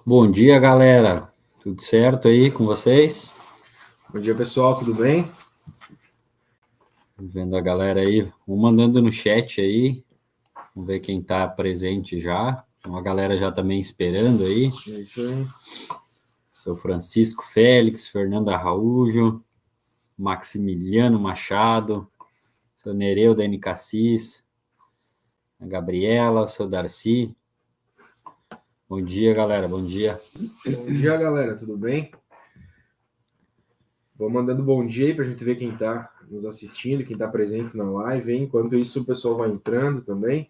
Bom dia, galera. Tudo certo aí com vocês? Bom dia, pessoal, tudo bem? Vendo a galera aí, mandando no chat aí. Vamos ver quem está presente já. Uma galera já também esperando aí. É isso aí. Seu Francisco Félix, Fernando Araújo, Maximiliano Machado, seu Nereu da Cassis, a Gabriela, seu Darcy. Bom dia, galera. Bom dia. Bom dia, galera, tudo bem? Vou mandando bom dia aí para a gente ver quem está nos assistindo, quem está presente na live, hein? Enquanto isso, o pessoal vai entrando também.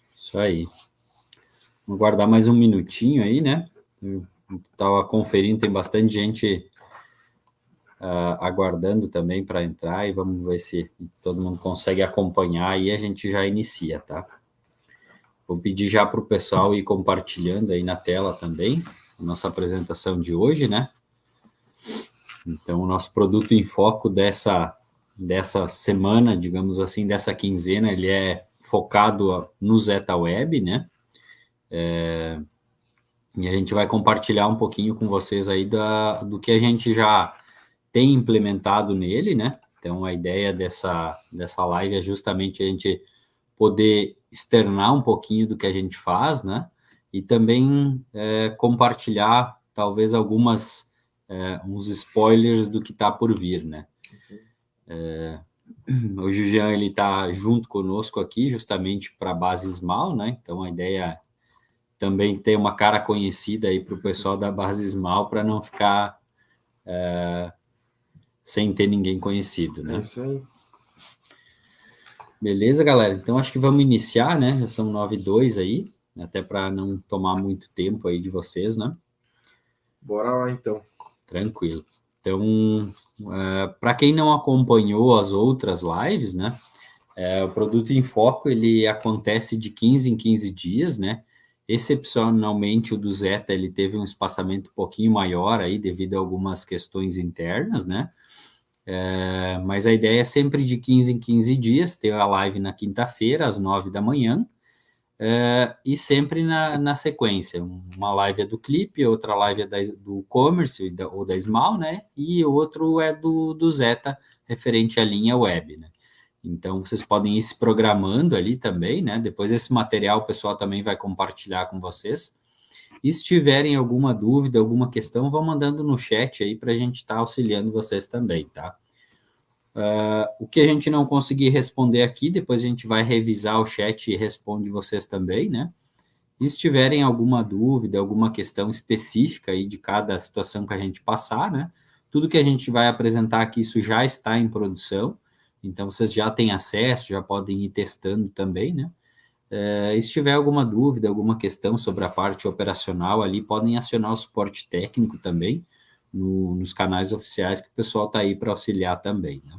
Isso aí. Vamos guardar mais um minutinho aí, né? Eu estava conferindo, tem bastante gente aguardando também para entrar e vamos ver se todo mundo consegue acompanhar e a gente já inicia, tá? Vou pedir já para o pessoal ir compartilhando aí na tela também a nossa apresentação de hoje, né? Então, o nosso produto em foco dessa semana, digamos assim, dessa quinzena, ele é focado no Zeta Web, né? E a gente vai compartilhar um pouquinho com vocês aí do que a gente já tem implementado nele, né? Então, a ideia dessa live é justamente a gente poder externar um pouquinho do que a gente faz, né? E também compartilhar, talvez, uns spoilers do que está por vir, né? Hoje o Jean, ele está junto conosco aqui, justamente para a base Small, né? Então, a ideia é também ter uma cara conhecida aí para o pessoal da base Small, para não ficar sem ter ninguém conhecido, né? É isso aí. Beleza, galera? Então, acho que vamos iniciar, né? Já são 9h02 aí, até para não tomar muito tempo aí de vocês, né? Bora lá, então. Tranquilo. Então, para quem não acompanhou as outras lives, né? O Produto em Foco, ele acontece de 15 em 15 dias, né? Excepcionalmente, o do Zeta, ele teve um espaçamento um pouquinho maior aí, devido a algumas questões internas, né? Mas a ideia é sempre de 15 em 15 dias, ter a live na quinta-feira, às 9 da manhã, e sempre na sequência. Uma live é do clipe, outra live é do commerce ou da Small, né? E outro é do Zeta, referente à linha web, né? Então, vocês podem ir se programando ali também, né? Depois esse material o pessoal também vai compartilhar com vocês. E se tiverem alguma dúvida, alguma questão, vão mandando no chat aí para a gente estar auxiliando vocês também, tá? O que a gente não conseguir responder aqui, depois a gente vai revisar o chat e responde vocês também, né? E se tiverem alguma dúvida, alguma questão específica aí de cada situação que a gente passar, né? Tudo que a gente vai apresentar aqui, isso já está em produção, então vocês já têm acesso, já podem ir testando também, né? E se tiver alguma dúvida, alguma questão sobre a parte operacional ali, podem acionar o suporte técnico também nos canais oficiais que o pessoal está aí para auxiliar também, né?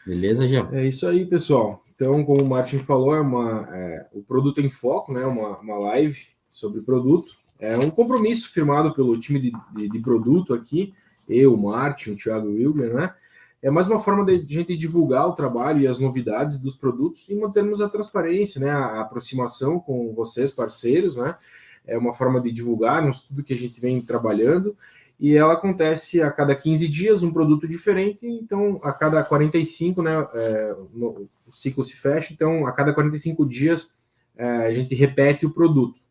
Beleza, Jean? É isso aí, pessoal. Então, como o Martin falou, o Produto em Foco, né? Uma live sobre produto. É um compromisso firmado pelo time de produto aqui, eu, o Martin, o Thiago Wilber, né? É mais uma forma de gente divulgar o trabalho e as novidades dos produtos e mantermos a transparência, né? A aproximação com vocês, parceiros, né? É uma forma de divulgarmos tudo que a gente vem trabalhando e ela acontece a cada 15 dias, um produto diferente, então a cada 45, né, o ciclo se fecha, então a cada 45 dias a gente repete o produto.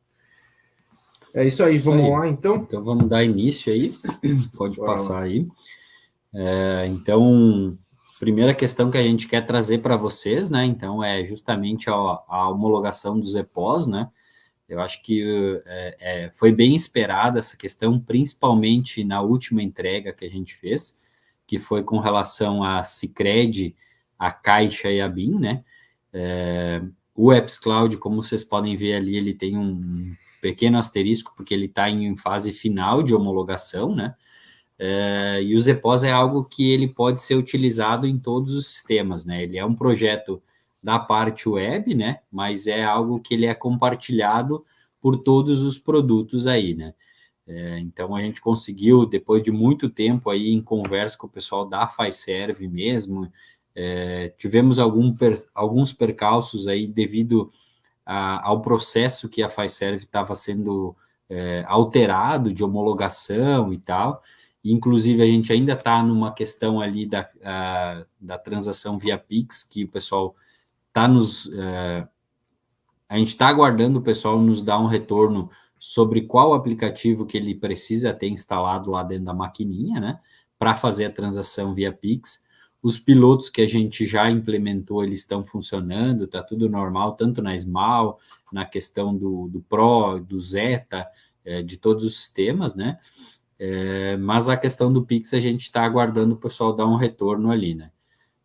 É isso aí, vamos lá então? Então vamos dar início aí, pode Bora passar lá. aí. Então, primeira questão que a gente quer trazer para vocês, né, então é justamente a homologação dos EPOs, né. Eu acho que foi bem esperada essa questão, principalmente na última entrega que a gente fez, que foi com relação a Sicredi, a Caixa e a BIM, né? O Apps Cloud, como vocês podem ver ali, ele tem um pequeno asterisco, porque ele está em fase final de homologação, né? E o ZPOS é algo que ele pode ser utilizado em todos os sistemas, né? Ele é um projeto da parte web, né? Mas é algo que ele é compartilhado por todos os produtos aí, né? Então a gente conseguiu, depois de muito tempo aí em conversa com o pessoal da Fiserv mesmo, tivemos alguns percalços aí devido ao processo que a Fiserv estava sendo alterado de homologação e tal. Inclusive, a gente ainda está numa questão ali da transação via Pix, que o pessoal está a gente está aguardando o pessoal nos dar um retorno sobre qual aplicativo que ele precisa ter instalado lá dentro da maquininha, né? Para fazer a transação via Pix. Os pilotos que a gente já implementou, eles estão funcionando, está tudo normal, tanto na Small, na questão do Pro, do Zeta, de todos os sistemas, né? Mas a questão do Pix, a gente está aguardando o pessoal dar um retorno ali, né?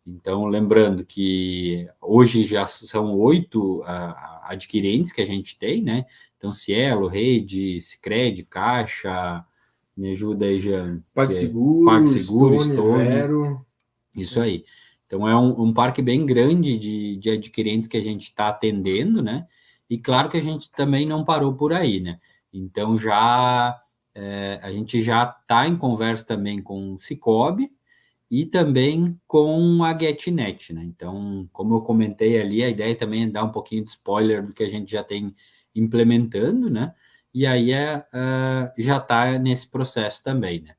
Então, lembrando que hoje já são 8 adquirentes que a gente tem, né? Então, Cielo, Rede, Sicredi, Caixa, me ajuda aí, Jean. PagSeguro, Stone, Vero. Isso aí. Então, é um parque bem grande de adquirentes que a gente está atendendo, né? E claro que a gente também não parou por aí, né? Então, a gente já está em conversa também com o Sicoob, e também com a GetNet, né? Então, como eu comentei ali, a ideia também é dar um pouquinho de spoiler do que a gente já tem implementando, né? E aí já está nesse processo também, né?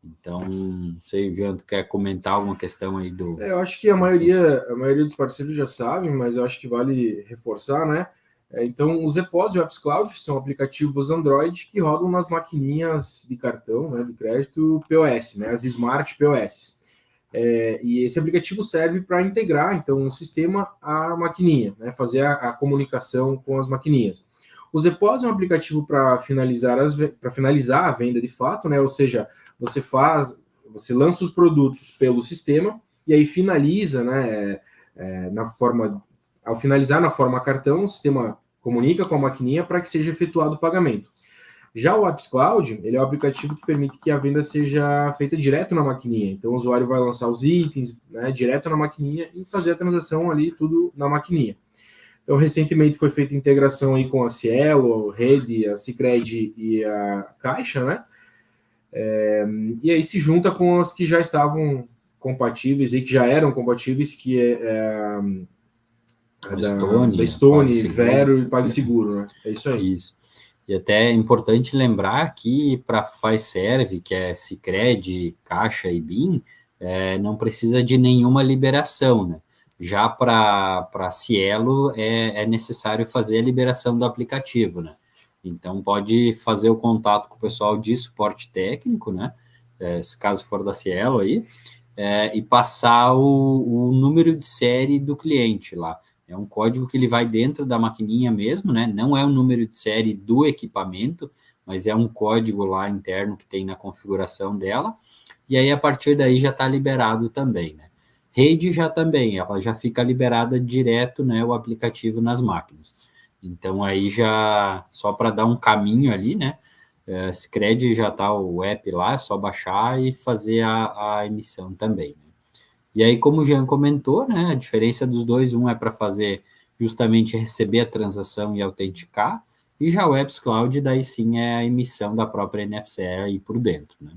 Então, não sei, o Jean, quer comentar alguma questão aí do... Eu acho que a maioria dos parceiros já sabem, mas eu acho que vale reforçar, né? Então, os EPOS e o Apps Cloud são aplicativos Android que rodam nas maquininhas de cartão, né, de crédito POS, né, as Smart POS. E esse aplicativo serve para integrar, então, o sistema à maquininha, né, fazer a comunicação com as maquininhas. Os EPOS é um aplicativo para finalizar a venda de fato, né, ou seja, você lança os produtos pelo sistema e aí finaliza, né, ao finalizar na forma cartão, o sistema comunica com a maquininha para que seja efetuado o pagamento. Já o Apps Cloud, ele é um aplicativo que permite que a venda seja feita direto na maquininha. Então, o usuário vai lançar os itens, né, direto na maquininha e fazer a transação ali, tudo na maquininha. Então, recentemente foi feita integração aí com a Cielo, a Rede, a Sicredi e a Caixa, né? E aí se junta com as que já estavam compatíveis e que já eram compatíveis, que da Stone, Vero e PagSeguro, né? É isso aí. Isso. E até é importante lembrar que para Fiserv, que é Sicredi, Caixa e BIM, não precisa de nenhuma liberação, né? Já para Cielo é necessário fazer a liberação do aplicativo, né? Então pode fazer o contato com o pessoal de suporte técnico, né? Se caso for da Cielo aí, e passar o número de série do cliente lá. É um código que ele vai dentro da maquininha mesmo, né? Não é o número de série do equipamento, mas é um código lá interno que tem na configuração dela. E aí, a partir daí, já está liberado também, né? Rede já também, ela já fica liberada direto, né? O aplicativo nas máquinas. Então, aí já, só para dar um caminho ali, né? Sicredi já está o app lá, é só baixar e fazer a emissão também, né? E aí, como o Jean comentou, né, a diferença dos dois, um é para fazer justamente receber a transação e autenticar, e já o Apps Cloud, daí sim, é a emissão da própria NFC aí por dentro, né?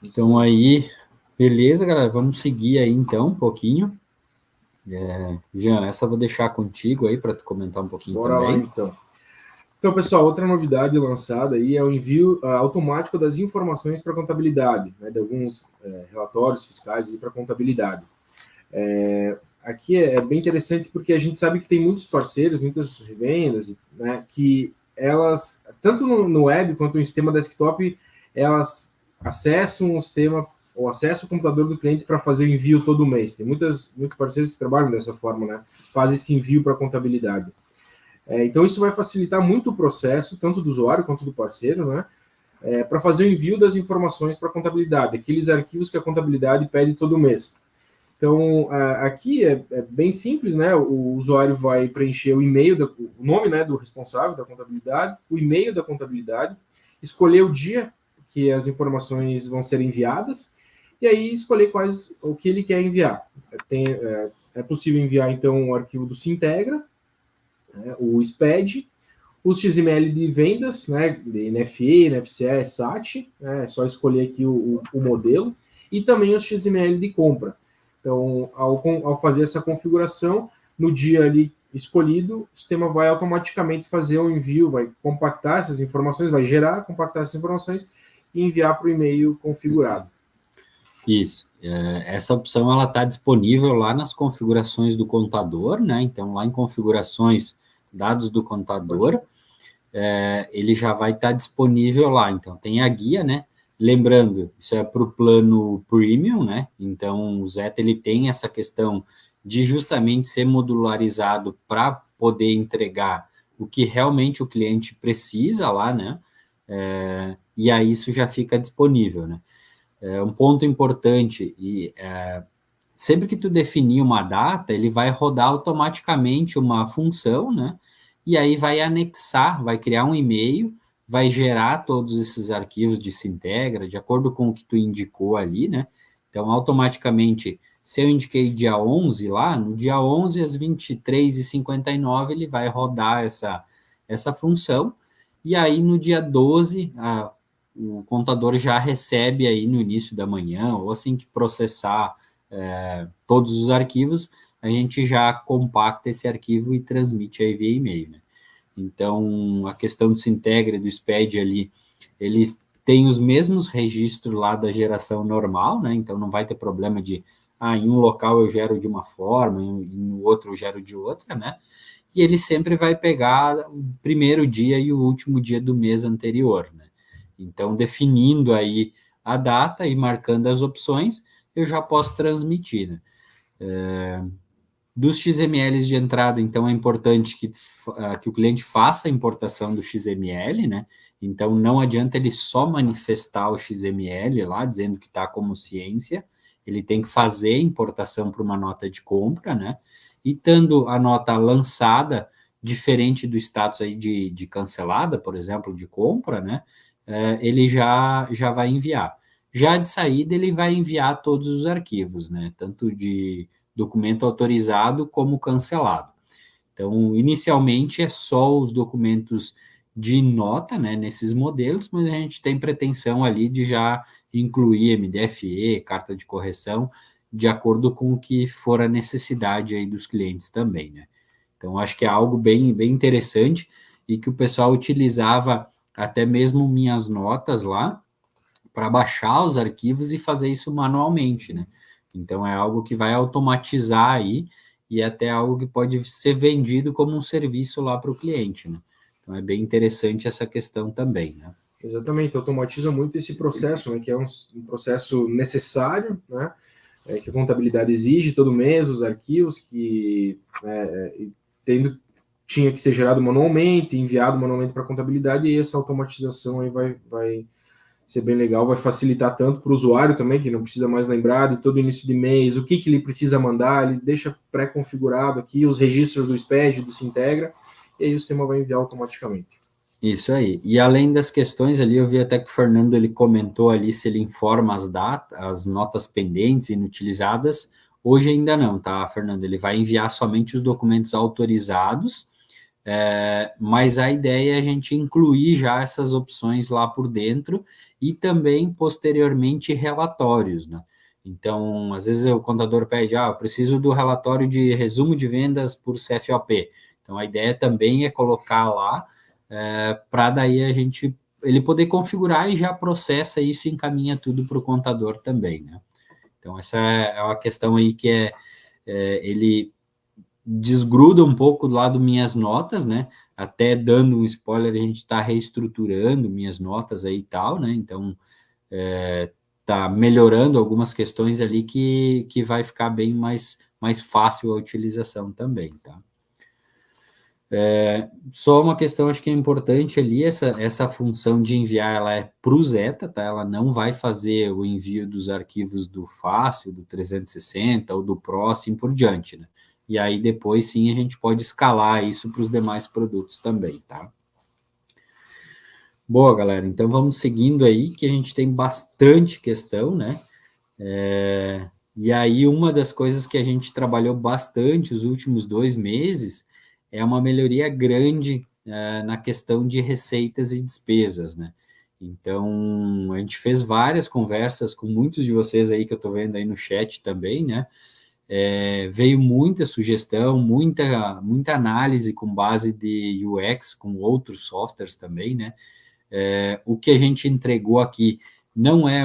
Então aí, beleza, galera, vamos seguir aí então um pouquinho. Jean, essa eu vou deixar contigo aí para tu comentar um pouquinho. Bora também. Lá, então. Então, pessoal, outra novidade lançada aí é o envio automático das informações para contabilidade, né, de alguns relatórios fiscais para contabilidade. Aqui é bem interessante porque a gente sabe que tem muitos parceiros, muitas revendas, né, que elas, tanto no web quanto no sistema desktop, elas acessam o sistema ou acessam o computador do cliente para fazer o envio todo mês. Tem muitos parceiros que trabalham dessa forma, né, fazem esse envio para contabilidade. Então, isso vai facilitar muito o processo, tanto do usuário quanto do parceiro, né? Para fazer o envio das informações para a contabilidade, aqueles arquivos que a contabilidade pede todo mês. Então, aqui é bem simples, né? O usuário vai preencher o e-mail, o nome, né, do responsável da contabilidade, o e-mail da contabilidade, escolher o dia que as informações vão ser enviadas, e aí escolher o que ele quer enviar. É possível enviar, então, o arquivo do Sintegra, o SPED, os XML de vendas, né, de NFE, NFCE, SAT, né, é só escolher aqui o modelo, e também os XML de compra. Então, ao fazer essa configuração, no dia ali escolhido, o sistema vai automaticamente fazer o envio, vai compactar essas informações, vai gerar, compactar essas informações e enviar para o e-mail configurado. Isso. Essa opção ela está disponível lá nas configurações do contador, né? Então, lá em configurações, dados do contador, ele já vai estar disponível lá. Então, tem a guia, né? Lembrando, isso é para o plano premium, né? Então, o Zeta ele tem essa questão de justamente ser modularizado para poder entregar o que realmente o cliente precisa lá, né? E aí isso já fica disponível, né? Um ponto importante, sempre que tu definir uma data, ele vai rodar automaticamente uma função, né? E aí vai anexar, vai criar um e-mail, vai gerar todos esses arquivos de Sintegra, de acordo com o que tu indicou ali, né? Então, automaticamente, se eu indiquei dia 11 lá, no dia 11 às 23h59, ele vai rodar essa função, e aí no dia 12, o contador já recebe aí no início da manhã, ou assim que processar todos os arquivos, a gente já compacta esse arquivo e transmite aí via e-mail, né? Então, a questão do Sintegra e do SPED ali, eles têm os mesmos registros lá da geração normal, né? Então, não vai ter problema de, em um local eu gero de uma forma, no outro eu gero de outra, né? E ele sempre vai pegar o primeiro dia e o último dia do mês anterior, né? Então, definindo aí a data e marcando as opções, eu já posso transmitir, né? Dos XMLs de entrada, então, é importante que o cliente faça a importação do XML, né? Então, não adianta ele só manifestar o XML lá, dizendo que está como ciência, ele tem que fazer a importação para uma nota de compra, né? E estando a nota lançada, diferente do status aí de cancelada, por exemplo, de compra, né? Ele já vai enviar. Já de saída, ele vai enviar todos os arquivos, né? Tanto de documento autorizado como cancelado. Então, inicialmente é só os documentos de nota, né, nesses modelos, mas a gente tem pretensão ali de já incluir MDFE, carta de correção, de acordo com o que for a necessidade aí dos clientes também, né? Então, acho que é algo bem, bem interessante e que o pessoal utilizava até mesmo minhas notas lá para baixar os arquivos e fazer isso manualmente, né? Então é algo que vai automatizar aí e até algo que pode ser vendido como um serviço lá para o cliente, né? Então é bem interessante essa questão também, né? Exatamente, automatiza muito esse processo, né, que é um processo necessário, né, que a contabilidade exige todo mês, os arquivos que tinha que ser gerado manualmente, enviado manualmente para a contabilidade, e essa automatização aí vai ser bem legal, vai facilitar tanto para o usuário também, que não precisa mais lembrar de todo início de mês, o que ele precisa mandar, ele deixa pré-configurado aqui os registros do SPED, do Sintegra, e aí o sistema vai enviar automaticamente. Isso aí. E além das questões ali, eu vi até que o Fernando ele comentou ali se ele informa as datas, as notas pendentes, inutilizadas. Hoje ainda não, tá, Fernando? Ele vai enviar somente os documentos autorizados, mas a ideia é a gente incluir já essas opções lá por dentro e também, posteriormente, relatórios, né? Então, às vezes o contador pede, eu preciso do relatório de resumo de vendas por CFOP. Então, a ideia também é colocar lá para daí ele poder configurar e já processa isso e encaminha tudo para o contador também, né? Então, essa é uma questão aí que ele desgruda um pouco do lado minhas notas, né? Até dando um spoiler, a gente está reestruturando minhas notas aí e tal, né? Então, tá melhorando algumas questões ali que vai ficar bem mais fácil a utilização também, tá? Só uma questão, acho que é importante ali, essa função de enviar, ela é para o Zeta, tá? Ela não vai fazer o envio dos arquivos do Fácil, do 360 ou do Pro, assim por diante, né? E aí depois sim a gente pode escalar isso para os demais produtos também, tá? Boa, galera, então vamos seguindo aí, que a gente tem bastante questão, né? E aí uma das coisas que a gente trabalhou bastante os últimos 2 meses é uma melhoria grande na questão de receitas e despesas, né? Então, a gente fez várias conversas com muitos de vocês aí que eu estou vendo aí no chat também, né? veio muita sugestão, muita análise com base de UX, com outros softwares também, né? O que a gente entregou aqui não é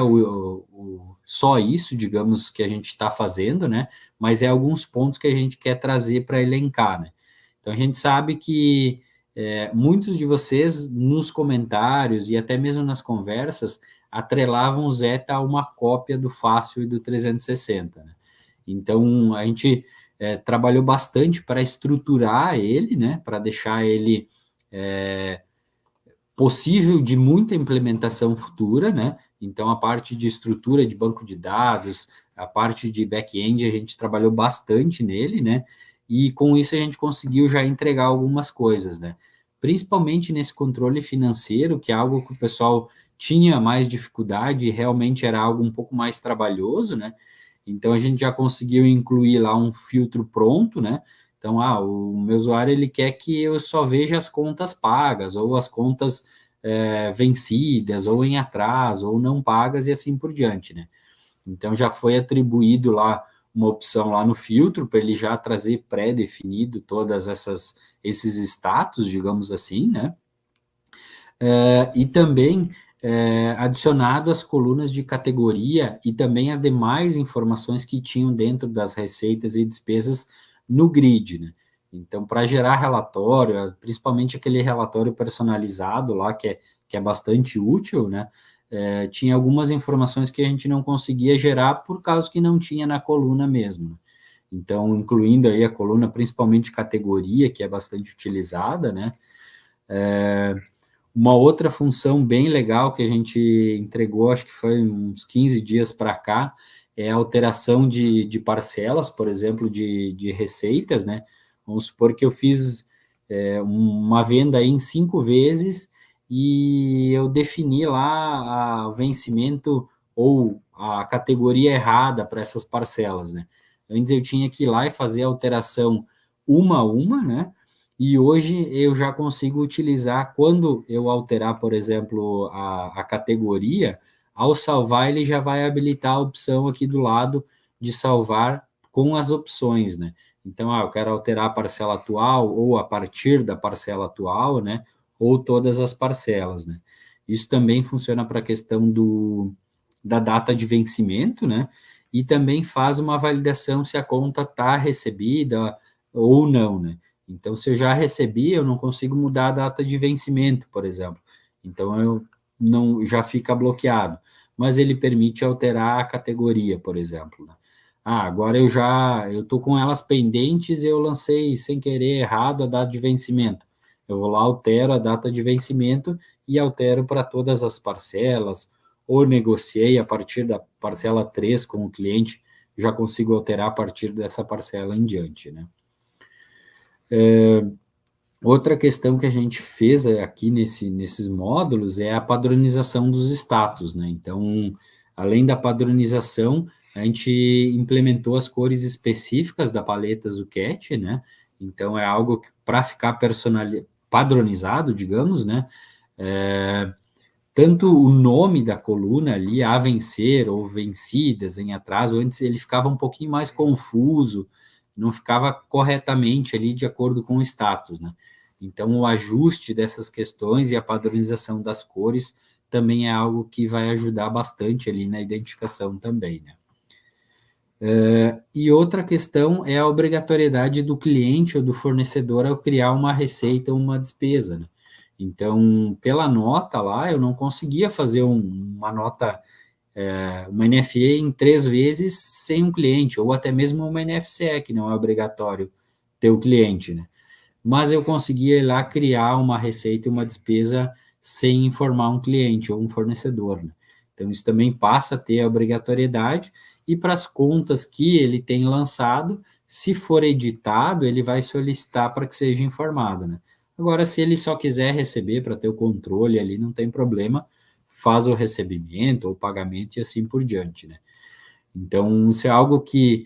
só isso, digamos, que a gente está fazendo, né? Mas é alguns pontos que a gente quer trazer para elencar, né? Então, a gente sabe que muitos de vocês, nos comentários e até mesmo nas conversas, atrelavam o Zeta a uma cópia do Fácil e do 360, né? Então, a gente trabalhou bastante para estruturar ele, né? Para deixar ele possível de muita implementação futura, né? Então, a parte de estrutura de banco de dados, a parte de back-end, a gente trabalhou bastante nele, né? E com isso a gente conseguiu já entregar algumas coisas, né? Principalmente nesse controle financeiro, que é algo que o pessoal tinha mais dificuldade e realmente era algo um pouco mais trabalhoso, né? Então, a gente já conseguiu incluir lá um filtro pronto, né? Então, o meu usuário ele quer que eu só veja as contas pagas, ou as contas vencidas, ou em atraso, ou não pagas, e assim por diante, né? Então, já foi atribuído lá uma opção lá no filtro, para ele já trazer pré-definido todas esses status, digamos assim, né? E também adicionado as colunas de categoria e também as demais informações que tinham dentro das receitas e despesas no grid, né? Então, para gerar relatório, principalmente aquele relatório personalizado lá, que é bastante útil, né? Tinha algumas informações que a gente não conseguia gerar por causa que não tinha na coluna mesmo. Então, incluindo aí a coluna principalmente categoria, que é bastante utilizada, né? Uma outra função bem legal que a gente entregou, acho que foi uns 15 dias para cá, é a alteração de parcelas, por exemplo, de receitas, né? Vamos supor que eu fiz uma venda aí em 5 vezes e eu defini lá o vencimento ou a categoria errada para essas parcelas, né? Antes eu tinha que ir lá e fazer a alteração uma a uma, né? E hoje eu já consigo utilizar, quando eu alterar, por exemplo, a categoria, ao salvar ele já vai habilitar a opção aqui do lado de salvar com as opções, né? Então, eu quero alterar a parcela atual ou a partir da parcela atual, né? Ou todas as parcelas, né? Isso também funciona para a questão da data de vencimento, né? E também faz uma validação se a conta está recebida ou não, né? Então, se eu já recebi, eu não consigo mudar a data de vencimento, por exemplo. Então, eu não já fica bloqueado. Mas ele permite alterar a categoria, por exemplo, né? Agora eu estou com elas pendentes e eu lancei sem querer errado a data de vencimento. Eu vou lá, altero a data de vencimento e altero para todas as parcelas, ou negociei a partir da parcela 3 com o cliente, já consigo alterar a partir dessa parcela em diante, né? Outra questão que a gente fez aqui nesses módulos é a padronização dos status, né? Então, além da padronização, a gente implementou as cores específicas da paleta Zucchetti, né? Então, é algo que, para ficar padronizado, digamos, né? Tanto o nome da coluna ali, a vencer ou vencidas em atraso, antes ele ficava um pouquinho mais confuso, não ficava corretamente ali de acordo com o status, né? Então, o ajuste dessas questões e a padronização das cores também é algo que vai ajudar bastante ali na identificação também, né? E outra questão é a obrigatoriedade do cliente ou do fornecedor ao criar uma receita ou uma despesa, né? Então, pela nota lá, eu não conseguia fazer uma nota, uma NFE em 3 vezes sem um cliente, ou até mesmo uma NFCE, que não é obrigatório ter o cliente, né? Mas eu conseguia ir lá criar uma receita e uma despesa sem informar um cliente ou um fornecedor, né? Então, isso também passa a ter a obrigatoriedade, e para as contas que ele tem lançado, se for editado, ele vai solicitar para que seja informado, né? Agora, se ele só quiser receber para ter o controle ali, não tem problema, faz o recebimento ou pagamento e assim por diante, né? Então, isso é algo que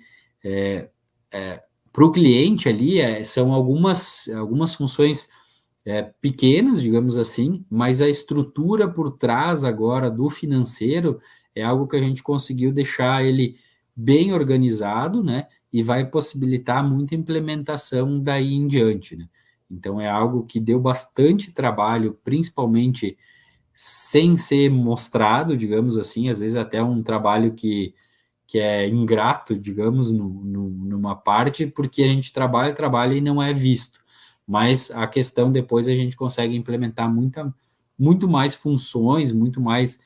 para o cliente ali são algumas funções pequenas, digamos assim, mas a estrutura por trás agora do financeiro é algo que a gente conseguiu deixar ele bem organizado, né? e vai possibilitar muita implementação daí em diante, né? Então, é algo que deu bastante trabalho, principalmente sem ser mostrado, digamos assim, às vezes até um trabalho que é ingrato, digamos, numa parte, porque a gente trabalha e não é visto. Mas a questão depois a gente consegue implementar muito mais funções, muito mais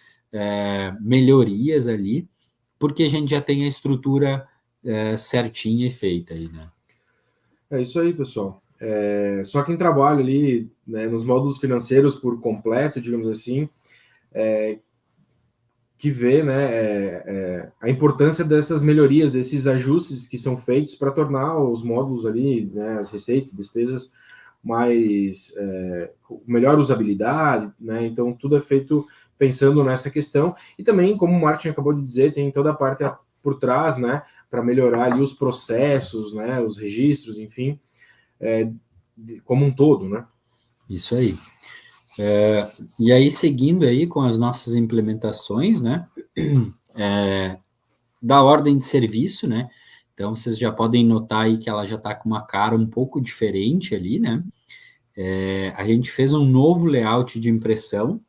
melhorias ali, porque a gente já tem a estrutura certinha e feita aí, né? É isso aí, pessoal. Só quem trabalha ali, né, nos módulos financeiros por completo, digamos assim, que vê, né, a importância dessas melhorias, desses ajustes que são feitos para tornar os módulos ali, né, as receitas, despesas mais melhor usabilidade, né? Então tudo é feito pensando nessa questão e também, como o Martin acabou de dizer, tem toda a parte por trás, né, para melhorar ali os processos, né, os registros, enfim, como um todo, né? Isso aí. E aí, seguindo aí com as nossas implementações, né? Da ordem de serviço, né? Então, vocês já podem notar aí que ela já está com uma cara um pouco diferente ali, né? A gente fez um novo layout de impressão,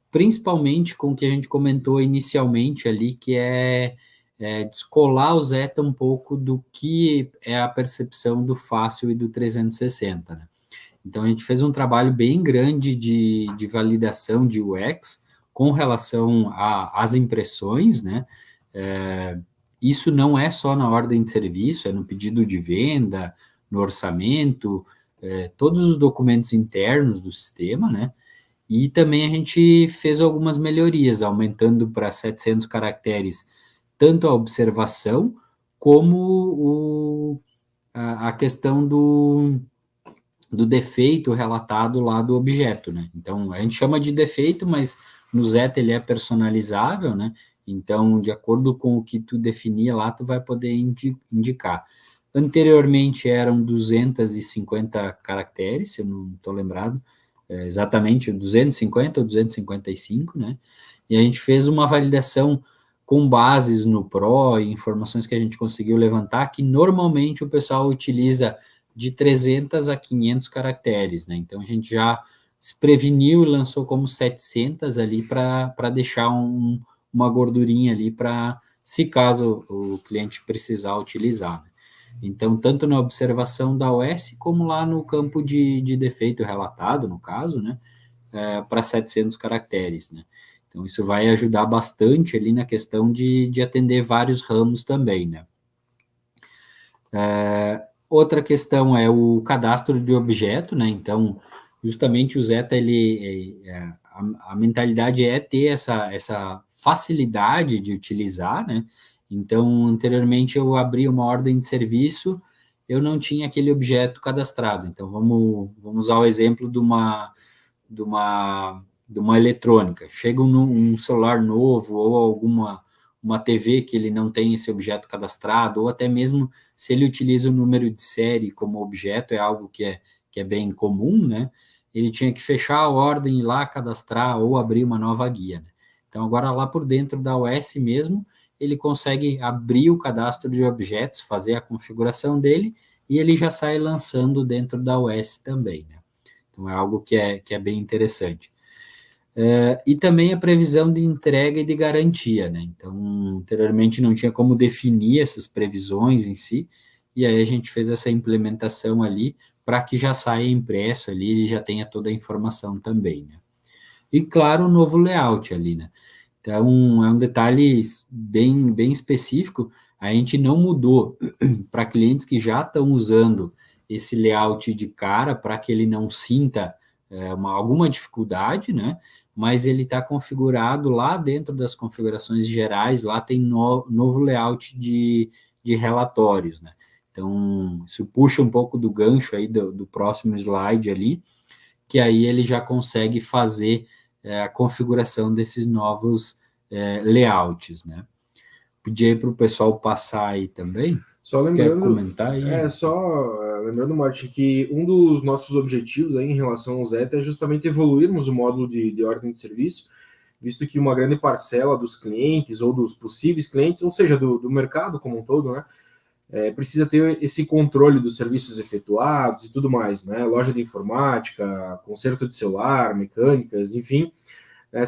principalmente com o que a gente comentou inicialmente ali, que é descolar o Zeta um pouco do que é a percepção do fácil e do 360, né? Então, a gente fez um trabalho bem grande de validação de UX com relação às impressões, né? Isso não é só na ordem de serviço, é no pedido de venda, no orçamento, todos os documentos internos do sistema, né? E também a gente fez algumas melhorias, aumentando para 700 caracteres tanto a observação como a questão do defeito relatado lá do objeto, né? Então, a gente chama de defeito, mas no Zeta ele é personalizável, né? Então, de acordo com o que tu definir lá, tu vai poder indicar. Anteriormente eram 250 caracteres, se eu não estou lembrado, exatamente 250 ou 255, né? E a gente fez uma validação com bases no Pro e informações que a gente conseguiu levantar, que normalmente o pessoal utiliza de 300 a 500 caracteres, né? Então, a gente já se preveniu e lançou como 700 ali para deixar uma gordurinha ali para, se caso o cliente precisar utilizar, né? Então, tanto na observação da OS, como lá no campo de defeito relatado, no caso, né? Para 700 caracteres, né? Então, isso vai ajudar bastante ali na questão de atender vários ramos também, né? Outra questão é o cadastro de objeto, né? Então, justamente o Zeta, a mentalidade é ter essa facilidade de utilizar, né? Então, anteriormente eu abri uma ordem de serviço, eu não tinha aquele objeto cadastrado. Então, vamos usar o exemplo de uma eletrônica. Chega um celular novo ou uma TV que ele não tem esse objeto cadastrado, ou até mesmo se ele utiliza o número de série como objeto, é algo que é bem comum, né? Ele tinha que fechar a ordem, ir lá cadastrar ou abrir uma nova guia, né? Então, agora lá por dentro da OS mesmo, ele consegue abrir o cadastro de objetos, fazer a configuração dele, e ele já sai lançando dentro da OS também, né? Então, é algo que é bem interessante. E também a previsão de entrega e de garantia, né? Então, anteriormente não tinha como definir essas previsões em si, e aí a gente fez essa implementação ali para que já saia impresso ali e já tenha toda a informação também, né? E claro, o novo layout ali, né? Então, é um detalhe bem específico, a gente não mudou para clientes que já estão usando esse layout de cara para que ele não sinta alguma dificuldade, né? Mas ele está configurado lá dentro das configurações gerais, lá tem novo layout de relatórios, né? Então, isso puxa um pouco do gancho aí do próximo slide ali, que aí ele já consegue fazer a configuração desses novos layouts, né? Pedir aí para o pessoal passar aí também. Só Quer lembrando, comentar aí? lembrando, Martin, que um dos nossos objetivos aí em relação ao Zeta é justamente evoluirmos o módulo de ordem de serviço, visto que uma grande parcela dos clientes ou dos possíveis clientes, ou seja, do mercado como um todo, né, precisa ter esse controle dos serviços efetuados e tudo mais, né? Loja de informática, conserto de celular, mecânicas, enfim,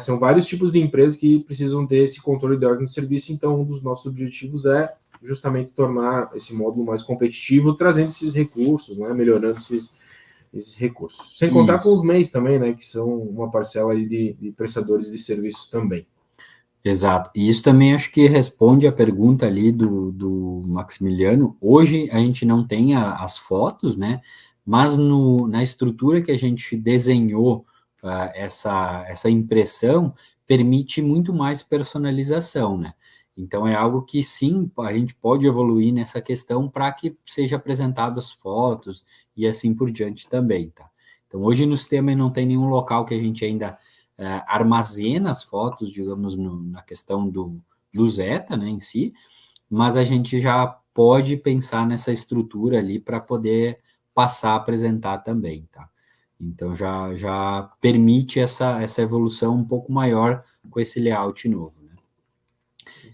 são vários tipos de empresas que precisam ter esse controle de ordem de serviço. Então, um dos nossos objetivos é justamente tornar esse módulo mais competitivo, trazendo esses recursos, né? Melhorando esses recursos. Sem contar com os MEIs também, né? Que são uma parcela aí de prestadores de serviços também. Exato. E isso também acho que responde a pergunta ali do Maximiliano. Hoje a gente não tem as fotos, né? Mas na estrutura que a gente desenhou, essa impressão permite muito mais personalização, né? Então é algo que sim, a gente pode evoluir nessa questão para que seja apresentado as fotos e assim por diante também, tá? Então hoje no sistema não tem nenhum local que a gente ainda armazena as fotos, digamos, na questão do Zeta, né, em si, mas a gente já pode pensar nessa estrutura ali para poder passar a apresentar também, tá? Então já permite essa evolução um pouco maior com esse layout novo, né?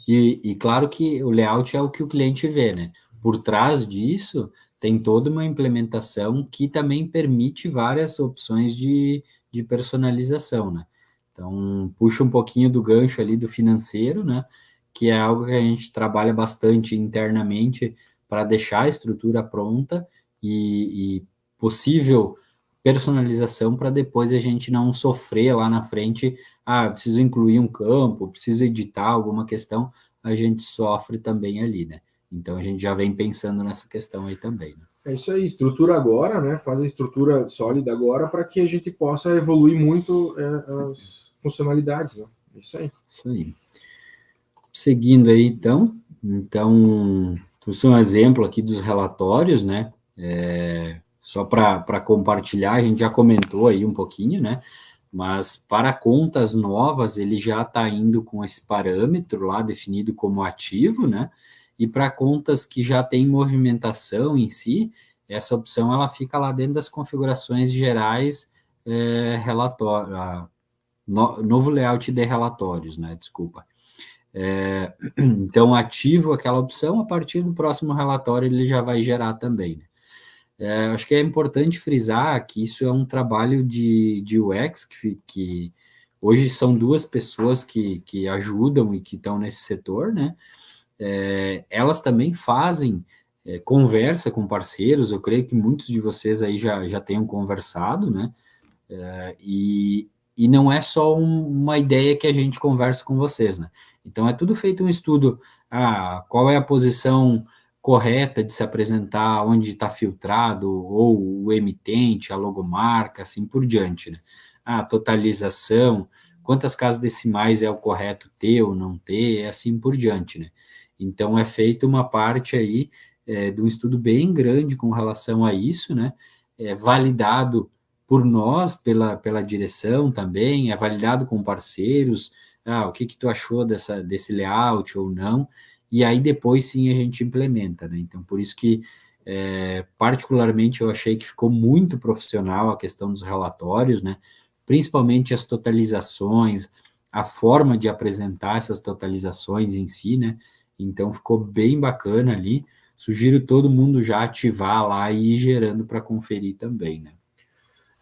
E claro que o layout é o que o cliente vê, né? Por trás disso tem toda uma implementação que também permite várias opções de personalização, né? Então, puxa um pouquinho do gancho ali do financeiro, né? Que é algo que a gente trabalha bastante internamente para deixar a estrutura pronta e possível personalização para depois a gente não sofrer lá na frente, preciso incluir um campo, preciso editar alguma questão, a gente sofre também ali, né? Então a gente já vem pensando nessa questão aí também, né? É isso aí, estrutura agora, né? Faz a estrutura sólida agora para que a gente possa evoluir muito as funcionalidades, né? É isso aí. Isso aí. Seguindo aí, então, trouxe um exemplo aqui dos relatórios, né? Só para compartilhar, a gente já comentou aí um pouquinho, né? Mas para contas novas, ele já está indo com esse parâmetro lá definido como ativo, né? E para contas que já tem movimentação em si, essa opção ela fica lá dentro das configurações gerais, relatório, novo layout de relatórios, né? Desculpa. Então, ativo aquela opção, a partir do próximo relatório ele já vai gerar também, né? Acho que é importante frisar que isso é um trabalho de UX, que hoje são duas pessoas que ajudam e que estão nesse setor, né? Elas também fazem conversa com parceiros, eu creio que muitos de vocês aí já tenham conversado, né? E não é só uma ideia que a gente conversa com vocês, né? Então, é tudo feito um estudo, qual é a posição correta de se apresentar, onde está filtrado, ou o emitente, a logomarca, assim por diante, né? Totalização, quantas casas decimais é o correto ter ou não ter, assim por diante, né? Então, é feita uma parte aí de um estudo bem grande com relação a isso, né? Validado por nós, pela direção também, é validado com parceiros, o que tu achou desse layout ou não, e aí depois sim a gente implementa, né? Então, por isso que, particularmente, eu achei que ficou muito profissional a questão dos relatórios, né? Principalmente as totalizações, a forma de apresentar essas totalizações em si, né? Então, ficou bem bacana ali. Sugiro todo mundo já ativar lá e ir gerando para conferir também, né?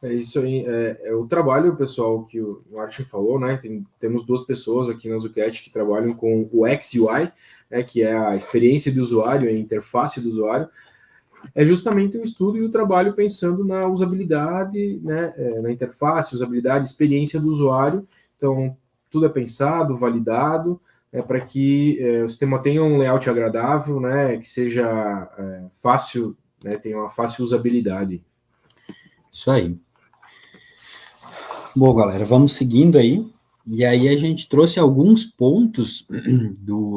É isso aí. É o trabalho, pessoal, que o Martin falou, né? Temos duas pessoas aqui na Zucchetti que trabalham com o XUI, né, que é a experiência do usuário, a interface do usuário. É justamente o estudo e o trabalho pensando na usabilidade, né, na interface, usabilidade, experiência do usuário. Então, tudo é pensado, validado, para que o sistema tenha um layout agradável, né, que seja fácil, né, tenha uma fácil usabilidade. Isso aí. Bom, galera, vamos seguindo aí. E aí a gente trouxe alguns pontos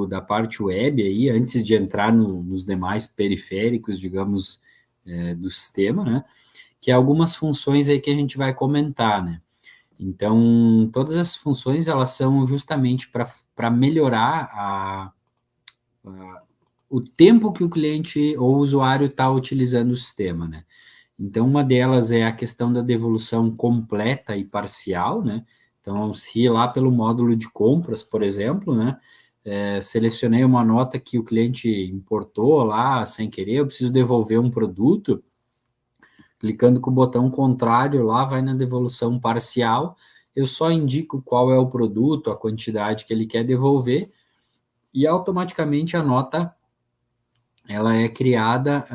da parte web aí, antes de entrar nos demais periféricos, digamos, do sistema, né? Que é algumas funções aí que a gente vai comentar, né? Então, todas essas funções, elas são justamente para melhorar o tempo que o cliente ou o usuário está utilizando o sistema, né? Então, uma delas é a questão da devolução completa e parcial, né? Então, se ir lá pelo módulo de compras, por exemplo, né? selecionei uma nota que o cliente importou lá sem querer, eu preciso devolver um produto, clicando com o botão contrário lá, vai na devolução parcial, eu só indico qual é o produto, a quantidade que ele quer devolver, e automaticamente a nota ela é criada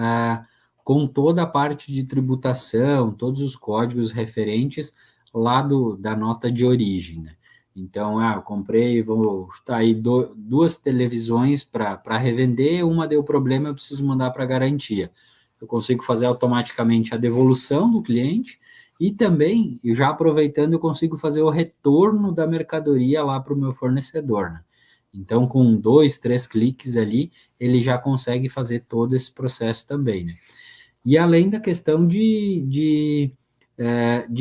com toda a parte de tributação, todos os códigos referentes lá da nota de origem, né? Então, eu comprei, vou estar aí duas televisões para revender, uma deu problema, eu preciso mandar para garantia. Eu consigo fazer automaticamente a devolução do cliente e também, já aproveitando, eu consigo fazer o retorno da mercadoria lá para o meu fornecedor, né? Então, com 2, 3 cliques ali, ele já consegue fazer todo esse processo também, né? E além da questão de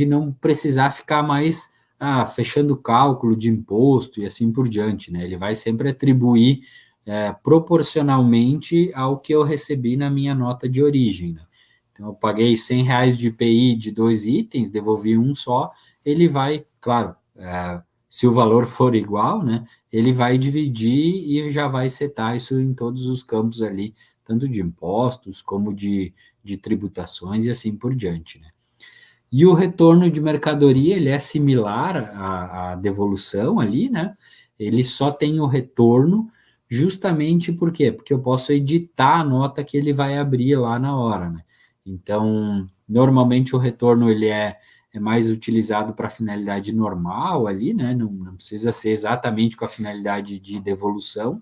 não precisar ficar mais fechando cálculo de imposto e assim por diante, né? Ele vai sempre atribuir proporcionalmente ao que eu recebi na minha nota de origem, né? Então, eu paguei R$ 100 de IPI de 2 itens, devolvi um só, ele vai, claro, se o valor for igual, né, ele vai dividir e já vai setar isso em todos os campos ali, tanto de impostos como de tributações e assim por diante, né. E o retorno de mercadoria, ele é similar à devolução ali, né, ele só tem o retorno justamente por quê? Porque eu posso editar a nota que ele vai abrir lá na hora, né. Então, normalmente o retorno ele é mais utilizado para finalidade normal ali, né? Não precisa ser exatamente com a finalidade de devolução,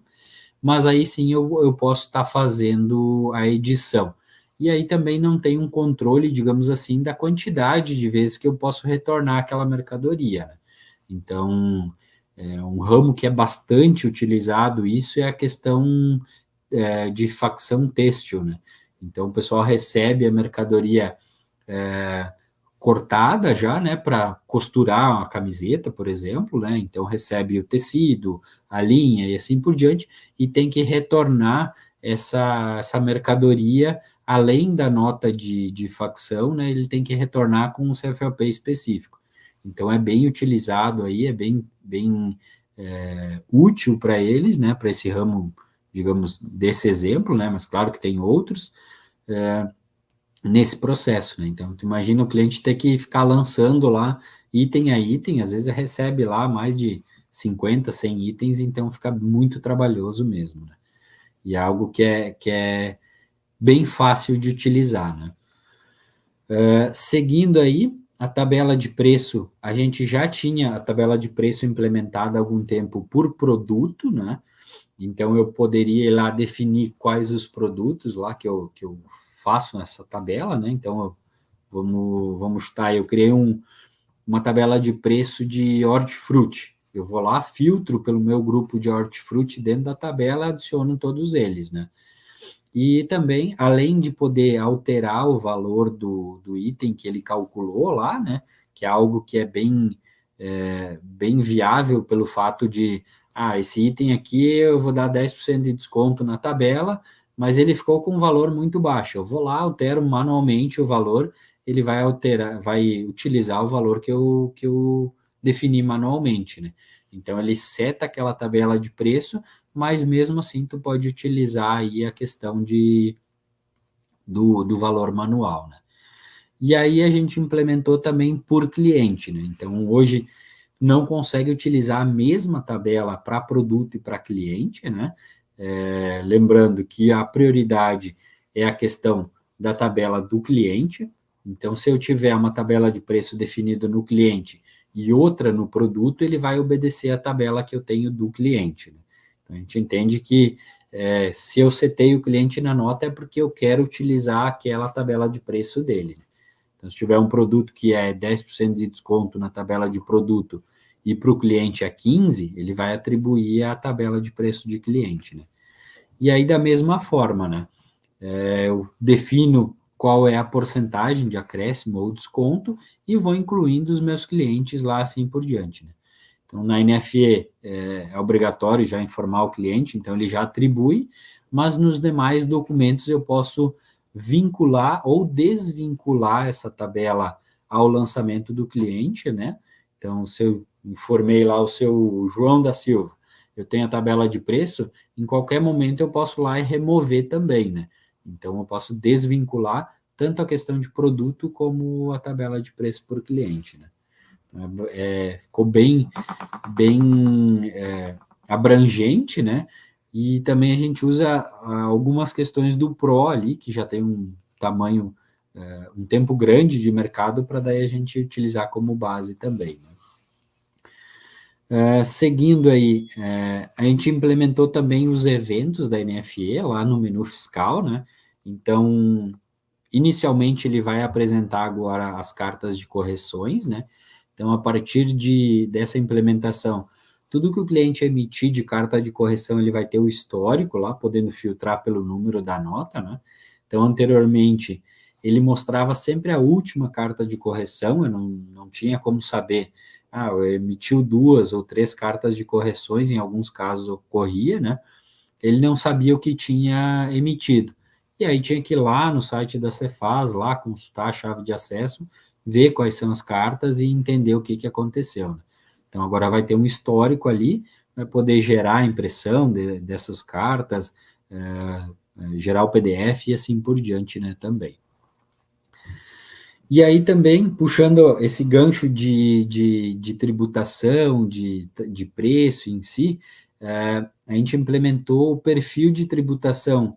mas aí sim eu posso estar fazendo a edição. E aí também não tem um controle, digamos assim, da quantidade de vezes que eu posso retornar aquela mercadoria, né? Então, um ramo que é bastante utilizado isso é a questão de facção têxtil, né? Então, o pessoal recebe a mercadoria cortada já, né, para costurar uma camiseta, por exemplo, né? Então recebe o tecido, a linha e assim por diante, e tem que retornar essa mercadoria, além da nota de facção, né? Ele tem que retornar com um CFOP específico. Então é bem utilizado aí, é bem útil para eles, né? Para esse ramo, digamos, desse exemplo, né? Mas claro que tem outros. Nesse processo, né? Então, tu imagina o cliente ter que ficar lançando lá item a item, às vezes recebe lá mais de 50, 100 itens, então fica muito trabalhoso mesmo, né? E é algo que é bem fácil de utilizar, né? Seguindo aí, a tabela de preço, a gente já tinha a tabela de preço implementada há algum tempo por produto, né? Então, eu poderia ir lá definir quais os produtos lá que eu faço essa tabela, né? Então, vamos chutar, eu criei uma tabela de preço de hortifruti. Eu vou lá, filtro pelo meu grupo de hortifruti dentro da tabela, adiciono todos eles, né? E também, além de poder alterar o valor do item que ele calculou lá, né? Que é algo que é bem viável pelo fato de, esse item aqui eu vou dar 10% de desconto na tabela, mas ele ficou com um valor muito baixo. Eu vou lá, altero manualmente o valor, ele vai vai utilizar o valor que eu defini manualmente, né? Então, ele seta aquela tabela de preço, mas mesmo assim tu pode utilizar aí a questão do valor manual, né? E aí a gente implementou também por cliente, né? Então, hoje não consegue utilizar a mesma tabela para produto e para cliente, né? Lembrando que a prioridade é a questão da tabela do cliente. Então, se eu tiver uma tabela de preço definida no cliente e outra no produto, ele vai obedecer a tabela que eu tenho do cliente, né? Então, a gente entende que se eu setei o cliente na nota é porque eu quero utilizar aquela tabela de preço dele, né? Então, se tiver um produto que é 10% de desconto na tabela de produto e para o cliente é 15%, ele vai atribuir a tabela de preço de cliente, né? E aí, da mesma forma, né? Eu defino qual é a porcentagem de acréscimo ou desconto e vou incluindo os meus clientes lá assim por diante, né? Então, na NFE é obrigatório já informar o cliente, então ele já atribui, mas nos demais documentos eu posso vincular ou desvincular essa tabela ao lançamento do cliente, né? Então, se eu informei lá o seu João da Silva, eu tenho a tabela de preço, em qualquer momento eu posso ir lá e remover também, né? Então, eu posso desvincular tanto a questão de produto como a tabela de preço por cliente, né? Ficou bem abrangente, né? E também a gente usa algumas questões do Pro ali, que já tem um tamanho, um tempo grande de mercado, para daí a gente utilizar como base também, né? Seguindo aí, a gente implementou também os eventos da NFE lá no menu fiscal, né? Então, inicialmente ele vai apresentar agora as cartas de correções, né? Então, a partir dessa implementação, tudo que o cliente emitir de carta de correção, ele vai ter o histórico lá, podendo filtrar pelo número da nota, né? Então, anteriormente, ele mostrava sempre a última carta de correção, eu não tinha como saber, emitiu 2 ou 3 cartas de correções, em alguns casos ocorria, né? Ele não sabia o que tinha emitido. E aí tinha que ir lá no site da Cefaz, lá consultar a chave de acesso, ver quais são as cartas e entender o que aconteceu, né? Então agora vai ter um histórico ali, vai poder gerar a impressão dessas cartas, gerar o PDF e assim por diante, né, também. E aí também, puxando esse gancho de tributação, de preço em si, a gente implementou o perfil de tributação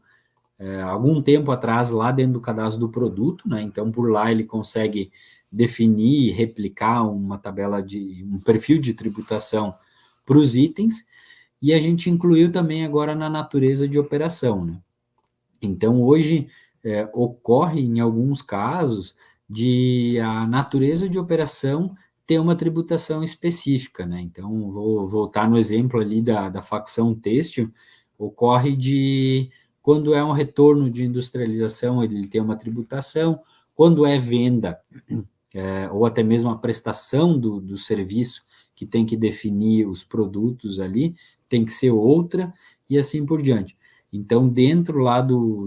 algum tempo atrás lá dentro do cadastro do produto, né? Então, por lá ele consegue definir e replicar uma tabela um perfil de tributação para os itens, e a gente incluiu também agora na natureza de operação, né? Então, hoje ocorre em alguns casos de a natureza de operação ter uma tributação específica, né? Então, vou voltar no exemplo ali da facção têxtil, ocorre de quando é um retorno de industrialização, ele tem uma tributação, quando é venda, ou até mesmo a prestação do serviço, que tem que definir os produtos ali, tem que ser outra, e assim por diante. Então, dentro lá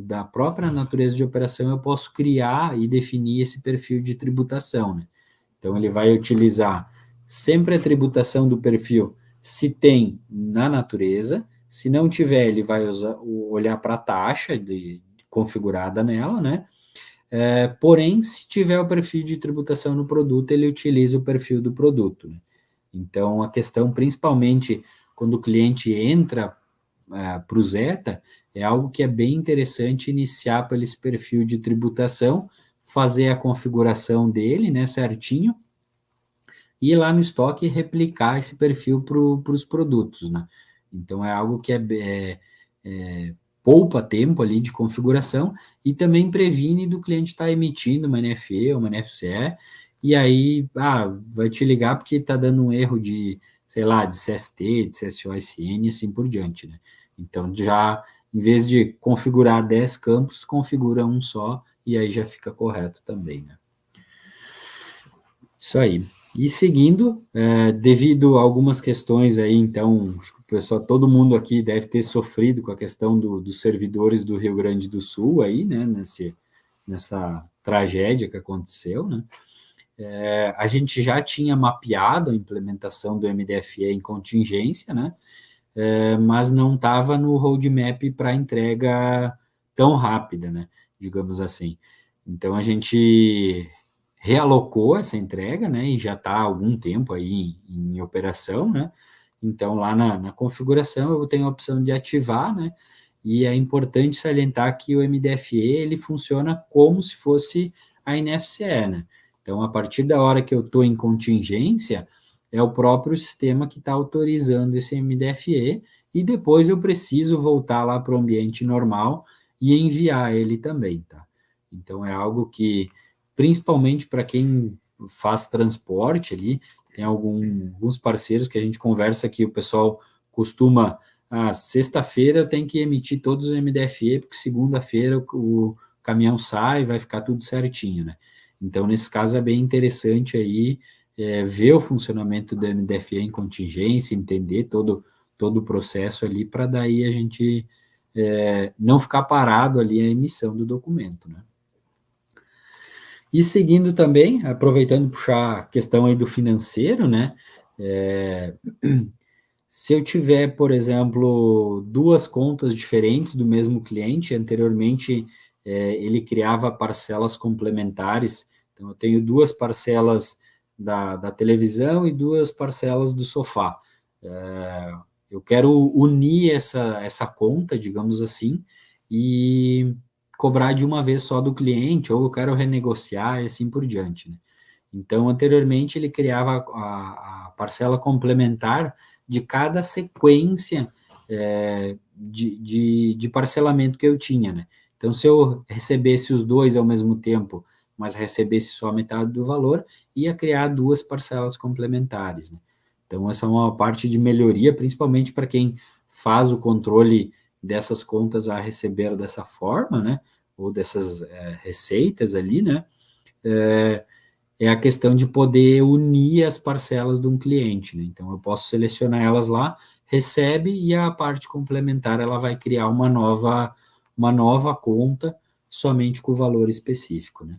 da própria natureza de operação, eu posso criar e definir esse perfil de tributação, né? Então, ele vai utilizar sempre a tributação do perfil se tem na natureza, se não tiver, ele vai olhar para a taxa configurada nela, né? Porém, se tiver o perfil de tributação no produto, ele utiliza o perfil do produto, né? Então, a questão, principalmente quando o cliente entra para o Zeta, é algo que é bem interessante iniciar pelo esse perfil de tributação, fazer a configuração dele, né, certinho, e ir lá no estoque replicar esse perfil para os produtos, né? Então, é algo que poupa tempo ali de configuração e também previne do cliente estar emitindo uma NFE ou uma NFCE, e aí vai te ligar porque está dando um erro de, sei lá, de CST, de CSOSN e assim por diante, né? Então, já, em vez de configurar 10 campos, configura um só e aí já fica correto também, né? Isso aí. E seguindo, devido a algumas questões aí, então, acho que o pessoal, todo mundo aqui deve ter sofrido com a questão dos servidores do Rio Grande do Sul aí, né, nessa tragédia que aconteceu, né? A gente já tinha mapeado a implementação do MDFE em contingência, né? Mas não estava no roadmap para entrega tão rápida, né? Digamos assim. Então, a gente realocou essa entrega, né, e já está há algum tempo aí em operação, né, então lá na configuração eu tenho a opção de ativar, né, e é importante salientar que o MDFE, ele funciona como se fosse a NFCE, né, então a partir da hora que eu estou em contingência, é o próprio sistema que está autorizando esse MDFE, e depois eu preciso voltar lá para o ambiente normal e enviar ele também, tá? Então é algo que principalmente para quem faz transporte ali, tem alguns parceiros que a gente conversa que o pessoal costuma, sexta-feira eu tenho que emitir todos os MDFE, porque segunda-feira o caminhão sai, vai ficar tudo certinho, né? Então, nesse caso, é bem interessante aí ver o funcionamento do MDFE em contingência, entender todo o processo ali, para daí a gente não ficar parado ali a emissão do documento, né? E seguindo também, aproveitando puxar a questão aí do financeiro, né? Se eu tiver, por exemplo, duas contas diferentes do mesmo cliente, anteriormente ele criava parcelas complementares, então eu tenho duas parcelas da televisão e duas parcelas do sofá. Eu quero unir essa conta, digamos assim, e cobrar de uma vez só do cliente, ou eu quero renegociar e assim por diante, né? Então, anteriormente, ele criava a parcela complementar de cada sequência de parcelamento que eu tinha, né? Então, se eu recebesse os dois ao mesmo tempo, mas recebesse só metade do valor, ia criar duas parcelas complementares, né? Então, essa é uma parte de melhoria, principalmente para quem faz o controle dessas contas a receber dessa forma, né? Ou dessas receitas ali, né? É a questão de poder unir as parcelas de um cliente, né? Então, eu posso selecionar elas lá, recebe, e a parte complementar ela vai criar uma nova conta somente com o valor específico, né?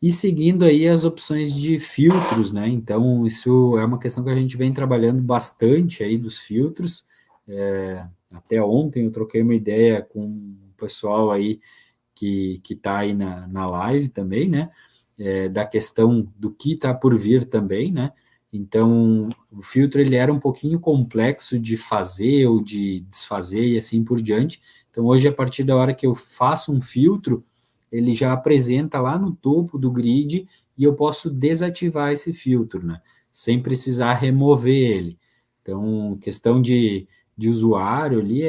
E seguindo aí as opções de filtros, né? Então, isso é uma questão que a gente vem trabalhando bastante aí dos filtros. Até ontem eu troquei uma ideia com o pessoal aí que está aí na live também, né? Da questão do que está por vir também, né? Então, o filtro ele era um pouquinho complexo de fazer ou de desfazer e assim por diante. Então, hoje, a partir da hora que eu faço um filtro, ele já apresenta lá no topo do grid e eu posso desativar esse filtro, né? Sem precisar remover ele. Então, questão de usuário ali,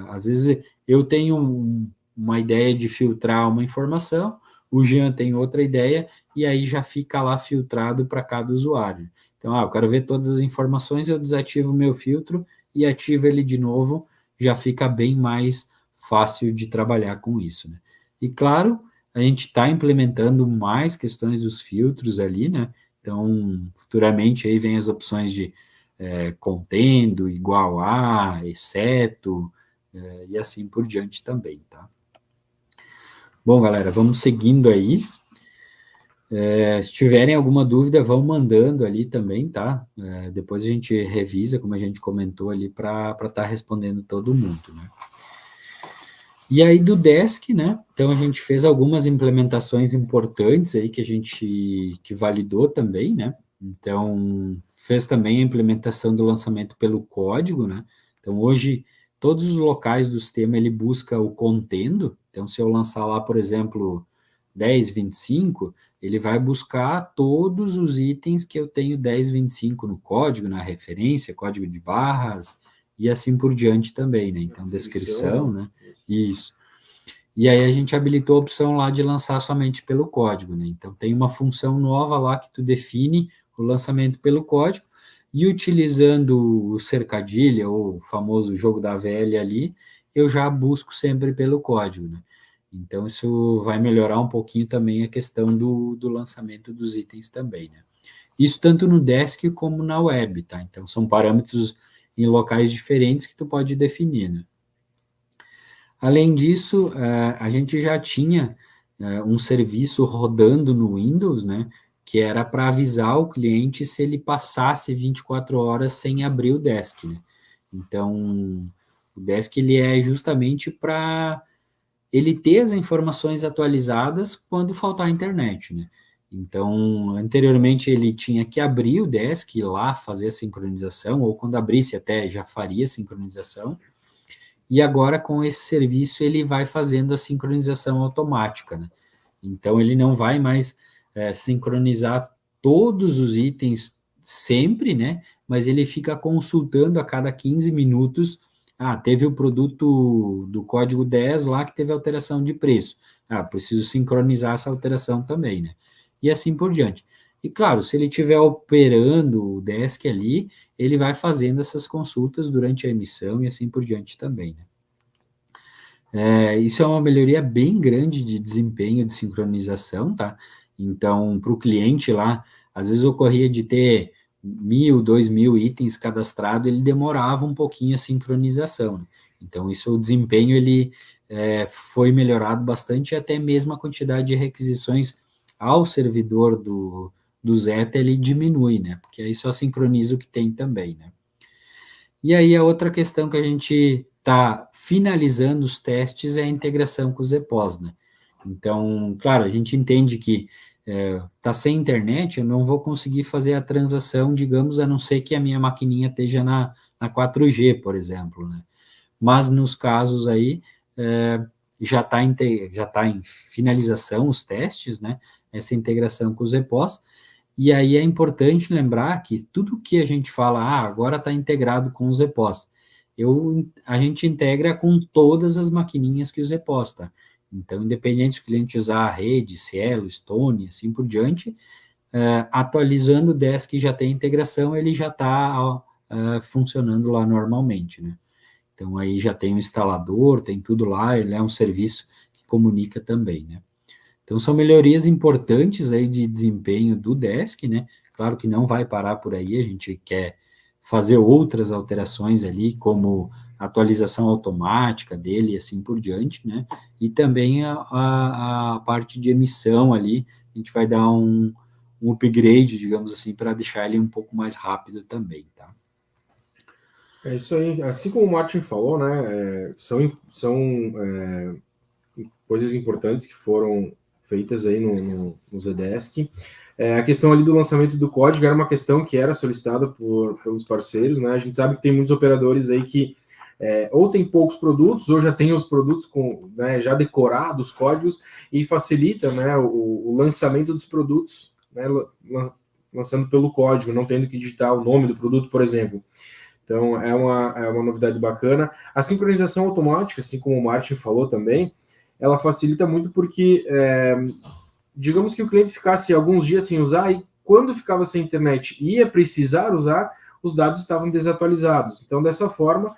às vezes eu tenho uma ideia de filtrar uma informação, o Jean tem outra ideia, e aí já fica lá filtrado para cada usuário. Então, eu quero ver todas as informações, eu desativo o meu filtro e ativo ele de novo, já fica bem mais fácil de trabalhar com isso, né? E claro, a gente está implementando mais questões dos filtros ali, né? Então, futuramente aí vem as opções de contendo, igual a, exceto, e assim por diante também, tá? Bom, galera, vamos seguindo aí. Se tiverem alguma dúvida, vão mandando ali também, tá? Depois a gente revisa, como a gente comentou ali, para estar respondendo todo mundo, né? E aí do Desk, né? Então a gente fez algumas implementações importantes aí que validou também, né? Então fez também a implementação do lançamento pelo código, né? Então hoje todos os locais do sistema ele busca o contendo. Então se eu lançar lá, por exemplo, 1025, ele vai buscar todos os itens que eu tenho 1025 no código, na referência, código de barras e assim por diante também, né? Então descrição, né? Isso. E aí a gente habilitou a opção lá de lançar somente pelo código, né? Então tem uma função nova lá que tu define o lançamento pelo código e utilizando o cercadilha ou o famoso jogo da velha ali, eu já busco sempre pelo código, né? Então isso vai melhorar um pouquinho também a questão do lançamento dos itens também, né? Isso tanto no desk como na web, tá? Então são parâmetros em locais diferentes que tu pode definir, né? Além disso, a gente já tinha um serviço rodando no Windows, né, que era para avisar o cliente se ele passasse 24 horas sem abrir o desk, né? Então, o desk ele é justamente para ele ter as informações atualizadas quando faltar internet, né? Então, anteriormente ele tinha que abrir o desk e ir lá fazer a sincronização, ou quando abrisse até já faria a sincronização, e agora com esse serviço ele vai fazendo a sincronização automática, né? Então ele não vai mais sincronizar todos os itens sempre, né? Mas ele fica consultando a cada 15 minutos. Teve o produto do código 10 lá que teve alteração de preço. Preciso sincronizar essa alteração também, né? E assim por diante. E claro, se ele estiver operando o desk ali, ele vai fazendo essas consultas durante a emissão e assim por diante também, né? Isso é uma melhoria bem grande de desempenho de sincronização, tá? Então, para o cliente lá, às vezes ocorria de ter 1.000, 2.000 itens cadastrados, ele demorava um pouquinho a sincronização, né? Então, isso, o desempenho, ele foi melhorado bastante, e até mesmo a quantidade de requisições ao servidor do Zeta, ele diminui, né? Porque aí só sincroniza o que tem também, né? E aí a outra questão que a gente está finalizando os testes é a integração com os EPOS, né? Então, claro, a gente entende que tá sem internet, eu não vou conseguir fazer a transação, digamos, a não ser que a minha maquininha esteja na 4G, por exemplo, né? Mas nos casos aí, já tá em finalização os testes, né? Essa integração com os EPOS, e aí é importante lembrar que tudo que a gente fala, agora está integrado com os EPOS, a gente integra com todas as maquininhas que os EPOS, tá? Então, independente se o cliente usar a rede, Cielo, Stone, assim por diante, atualizando o desk já tem integração, ele já está funcionando lá normalmente, né? Então, aí já tem o instalador, tem tudo lá, ele é um serviço que comunica também, né? Então, são melhorias importantes aí de desempenho do desk, né? Claro que não vai parar por aí, a gente quer fazer outras alterações ali, como atualização automática dele e assim por diante, né? E também a parte de emissão ali, a gente vai dar um upgrade, digamos assim, para deixar ele um pouco mais rápido também, tá? É isso aí. Assim como o Martin falou, né, são coisas importantes que foram feitas aí no Zdesk. A questão ali do lançamento do código era uma questão que era solicitada pelos parceiros, né? A gente sabe que tem muitos operadores aí que ou tem poucos produtos, ou já tem os produtos né, já decorados, códigos, e facilita, né, o lançamento dos produtos, né, lançando pelo código, não tendo que digitar o nome do produto, por exemplo. Então, é uma novidade bacana. A sincronização automática, assim como o Martin falou também, ela facilita muito porque, digamos que o cliente ficasse alguns dias sem usar e quando ficava sem internet e ia precisar usar, os dados estavam desatualizados. Então, dessa forma,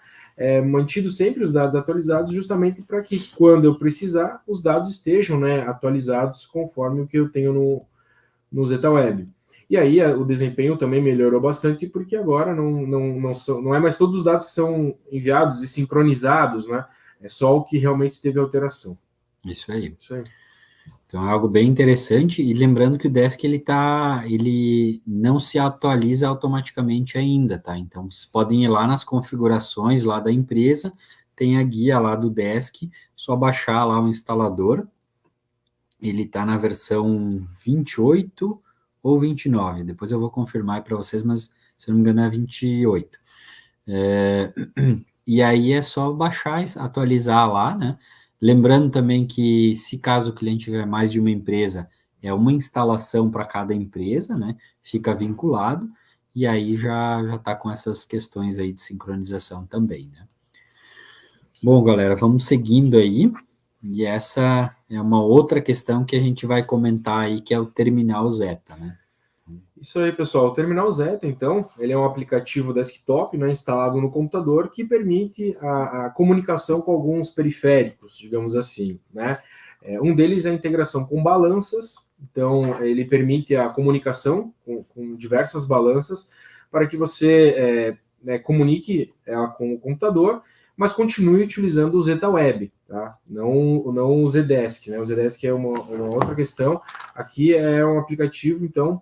mantido sempre os dados atualizados justamente para que quando eu precisar, os dados estejam, né, atualizados conforme o que eu tenho no ZetaWeb. E aí o desempenho também melhorou bastante, porque agora não é mais todos os dados que são enviados e sincronizados, né? É só o que realmente teve alteração. Isso aí. Isso aí. Então é algo bem interessante, e lembrando que o Desk ele não se atualiza automaticamente ainda, tá? Então vocês podem ir lá nas configurações lá da empresa, tem a guia lá do Desk, só baixar lá o instalador. Ele está na versão 28 ou 29, depois eu vou confirmar para vocês, mas se eu não me engano é 28. E aí é só baixar, atualizar lá, né? Lembrando também que, se caso o cliente tiver mais de uma empresa, é uma instalação para cada empresa, né? Fica vinculado, e aí já está com essas questões aí de sincronização também, né? Bom, galera, vamos seguindo aí, e essa é uma outra questão que a gente vai comentar aí, que é o terminal Zeta, né? Isso aí, pessoal. O Terminal Zeta, então, ele é um aplicativo desktop, né, instalado no computador que permite a comunicação com alguns periféricos, digamos assim, né? Um deles é a integração com balanças, então ele permite a comunicação com diversas balanças para que você né, comunique ela com o computador, mas continue utilizando o ZetaWeb, tá? Não o Zdesk, né? O Zdesk é uma outra questão. Aqui é um aplicativo, então,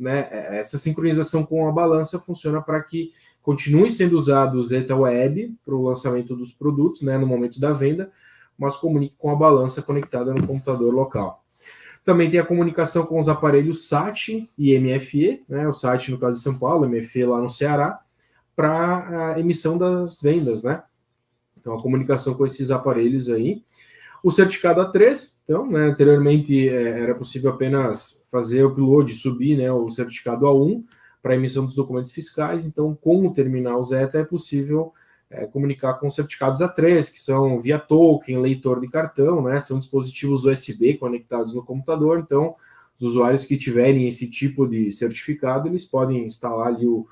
né, essa sincronização com a balança funciona para que continue sendo usado o ZetaWeb para o lançamento dos produtos, né, no momento da venda, mas comunique com a balança conectada no computador local. Também tem a comunicação com os aparelhos SAT e MFE, né, o SAT no caso de São Paulo, MFE lá no Ceará, para a emissão das vendas, né? Então, a comunicação com esses aparelhos aí. O certificado A3, então, né, anteriormente era possível apenas fazer o upload, subir, né, o certificado A1 para emissão dos documentos fiscais. Então, com o terminal Zeta é possível comunicar com certificados A3, que são via token, leitor de cartão, né, são dispositivos USB conectados no computador. Então, os usuários que tiverem esse tipo de certificado, eles podem instalar ali o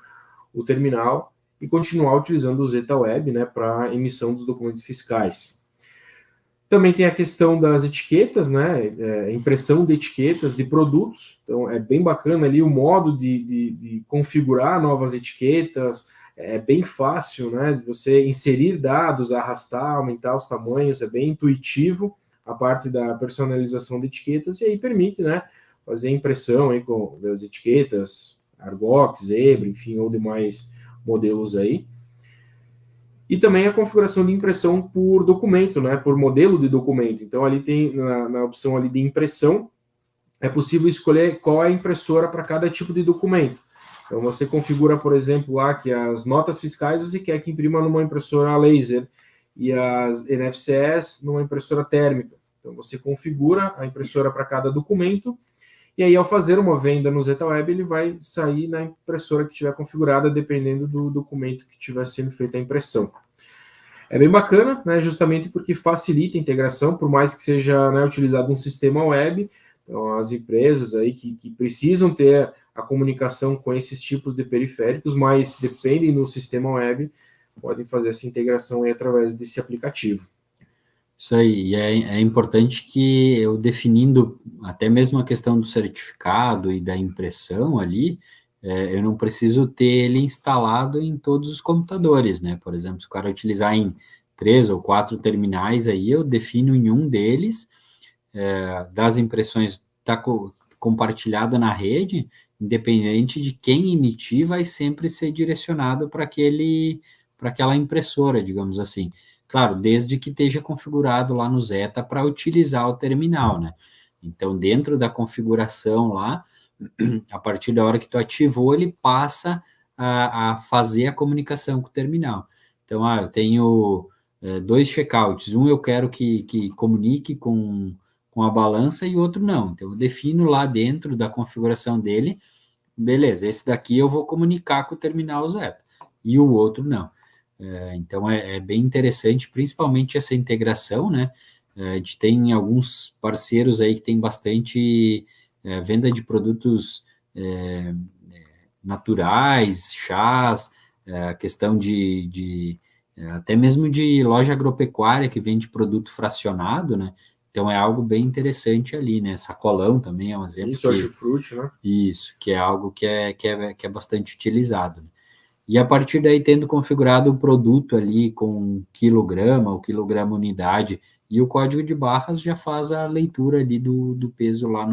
terminal e continuar utilizando o ZetaWeb, né, para emissão dos documentos fiscais. Também tem a questão das etiquetas, né? Impressão de etiquetas de produtos. Então, é bem bacana ali o modo de configurar novas etiquetas. É bem fácil, né? De você inserir dados, arrastar, aumentar os tamanhos. É bem intuitivo a parte da personalização de etiquetas. E aí permite, né? Fazer impressão aí com as etiquetas, Argox, Zebra, enfim, ou demais modelos aí. E também a configuração de impressão por documento, né, por modelo de documento. Então, ali tem, na opção ali de impressão, é possível escolher qual é a impressora para cada tipo de documento. Então, você configura, por exemplo, lá que as notas fiscais você quer que imprima numa impressora laser e as NFCs numa impressora térmica. Então, você configura a impressora para cada documento e aí, ao fazer uma venda no ZetaWeb, ele vai sair na impressora que estiver configurada, dependendo do documento que estiver sendo feita a impressão. É bem bacana, né, justamente porque facilita a integração, por mais que seja, né, utilizado um sistema web. Então, as empresas aí que precisam ter a comunicação com esses tipos de periféricos, mas dependem do sistema web, podem fazer essa integração aí através desse aplicativo. Isso aí, e é importante que eu definindo até mesmo a questão do certificado e da impressão ali, eu não preciso ter ele instalado em todos os computadores, né? Por exemplo, se o cara utilizar em 3 ou 4 terminais, aí eu defino em um deles, das impressões tá compartilhada na rede, independente de quem emitir, vai sempre ser direcionado para aquela impressora, digamos assim. Claro, desde que esteja configurado lá no Zeta para utilizar o terminal, né? Então, dentro da configuração lá, a partir da hora que tu ativou, ele passa a fazer a comunicação com o terminal. Então, eu tenho 2 checkouts, um eu quero que comunique com a balança e outro não. Então, eu defino lá dentro da configuração dele, beleza, esse daqui eu vou comunicar com o terminal Zeta, e o outro não. Então, é bem interessante, principalmente essa integração, né? A gente tem alguns parceiros aí que tem bastante venda de produtos naturais, chás, questão de até mesmo de loja agropecuária que vende produto fracionado, né? Então, é algo bem interessante ali, né? Sacolão também é um exemplo. Isso, hortifruti, né? Isso, que é algo que é bastante utilizado, né? E a partir daí, tendo configurado o produto ali com quilograma, ou quilograma unidade, e o código de barras já faz a leitura ali do peso lá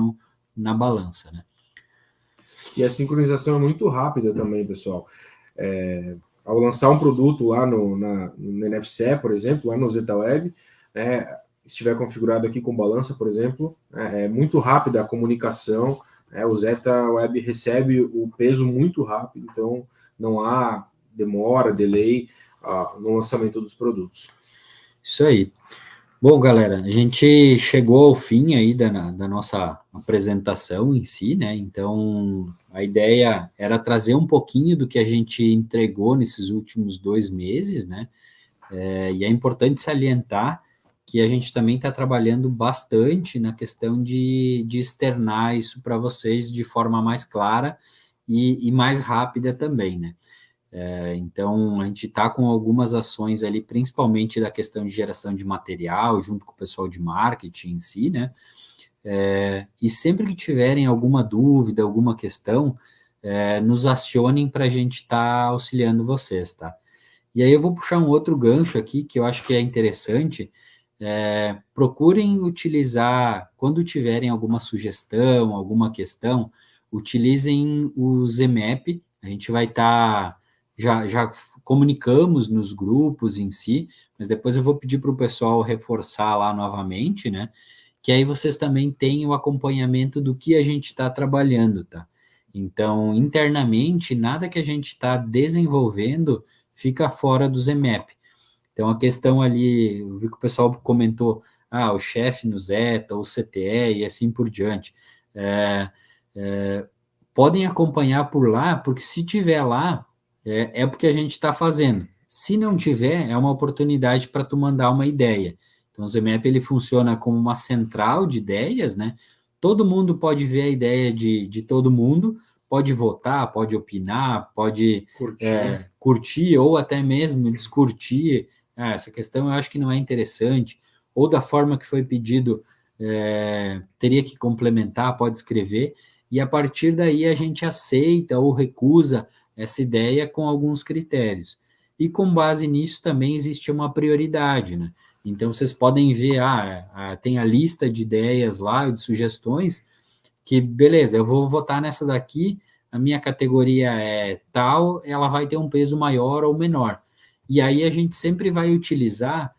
na balança, né? E a sincronização é muito rápida também, pessoal. Ao lançar um produto lá no NFC, por exemplo, lá no ZetaWeb, né, estiver configurado aqui com balança, por exemplo, é muito rápida a comunicação, o ZetaWeb recebe o peso muito rápido, então não há demora, delay no lançamento dos produtos. Isso aí. Bom, galera, a gente chegou ao fim aí da nossa apresentação em si, né? Então, a ideia era trazer um pouquinho do que a gente entregou nesses últimos 2 meses, né? E é importante salientar que a gente também está trabalhando bastante na questão de externar isso para vocês de forma mais clara e mais rápida também, né? Então, a gente está com algumas ações ali, principalmente da questão de geração de material, junto com o pessoal de marketing em si, né? E sempre que tiverem alguma dúvida, alguma questão, nos acionem para a gente estar auxiliando vocês, tá? E aí eu vou puxar um outro gancho aqui, que eu acho que é interessante. Procurem utilizar, quando tiverem alguma sugestão, alguma questão, utilizem o ZMAP. A gente vai estar... Já comunicamos nos grupos em si, mas depois eu vou pedir para o pessoal reforçar lá novamente, né? Que aí vocês também têm o acompanhamento do que a gente está trabalhando, tá? Então, internamente, nada que a gente está desenvolvendo fica fora do ZMAP. Então, a questão ali, eu vi que o pessoal comentou, o chefe no Zeta, o CTE e assim por diante. Podem acompanhar por lá, porque se tiver lá, é porque a gente está fazendo. Se não tiver, é uma oportunidade para tu mandar uma ideia. Então, o ZMAP, ele funciona como uma central de ideias, né? Todo mundo pode ver a ideia de todo mundo, pode votar, pode opinar, pode curtir ou até mesmo descurtir. Essa questão eu acho que não é interessante, ou da forma que foi pedido, teria que complementar, pode escrever, e a partir daí a gente aceita ou recusa essa ideia com alguns critérios. E com base nisso também existe uma prioridade, né? Então vocês podem ver, tem a lista de ideias lá, de sugestões, que beleza, eu vou votar nessa daqui, a minha categoria é tal, ela vai ter um peso maior ou menor. E aí a gente sempre vai utilizar